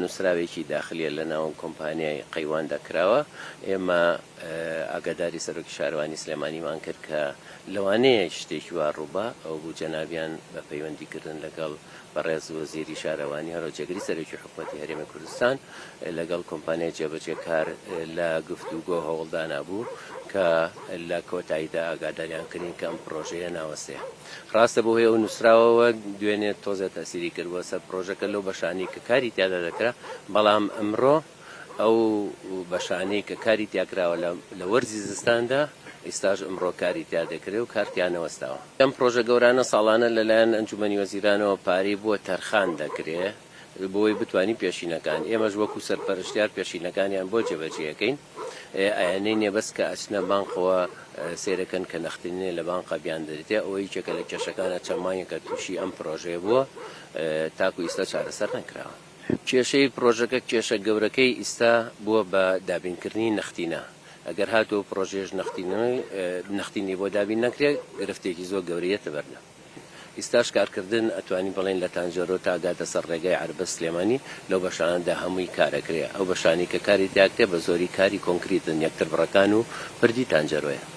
نووسراوێکی داخلیە لە ناو کۆمپانیای قەیوان دەکراوە. ئێمە ئاگاداری سەرۆکی شارەوانی سلێمانیمان کرد کە لەوانەیە شتێکی وا ڕووبا ئەو بوو جەنابیان بە پەیوەندیکردن لەگەڵ بەڕێز وەزیری شارەوانی هەڵوجێگری سەرۆکی حکوومەتی هەرێمی کوردستان لەگەڵ کۆمپانیای جێبەجێکار لە گفتوگۆ هەوڵدانا بوو کە لە کۆتاییدا ئاگاداریان کردین کە ئەم پرۆژەیە ناوەستەیە. ڕاستە بۆ هۆی ئەو نووسراوەوە دوێنێ تۆزە تەسیری کردووە سەر پرۆژەکە لەو بەشانی کە کاری تیادا دەکرا، بەڵام ئەمڕۆ ئەو بەشانەی کە کاری تیاکراوە لە وەرزی زستاندا ئێستاش ئەمڕۆ کاری تیا دەکرێت و کارتیانەوەستاوە. ئەم پرۆژە گەورانە ساڵانە لەلایەن ئەنجومەنی وەزیرانەوە پارەی بۆ تەرخان دەکرێت بۆی بتوانین پێشینەکان. ئێمەش وەکو سەرپەرشتیار پێشینەکانیان بۆ جێبەجێەکەین. ئایانەی نێبەست کە ئەچنە بانقەوە سێرەکەن کە نەختێنێ لە بانقە بیان دەدرێت. ئەوەی یەکێکە لە کێشەکانە چەمانێکە تووشی ئەم پرۆژەیە بووە تاکو ئێستا چارەسەر نەکراوە. کێشەی پرۆژەکە کێشە گەورەکەی ئێستا بووە بە دابینکردنی نەختینە. ئەگەر هاتووە پرۆژێژ نەختینی بۆ دابین نەکرێت گرفتێکی زۆر گەورەیەتە بەردە. ئێستاش کارکردن ئەتوانین بڵێن لە تانجەرۆ تا گاتە سەر ڕێگای عەربە سلێمانی لەو بەشانەدا هەمووی کارەکرێ. ئەو بەشانی کە کاری تیاکرێ بە زۆری کاری کۆنکریتن، یەکتر بڕەکان و پردی تانجەرۆیە.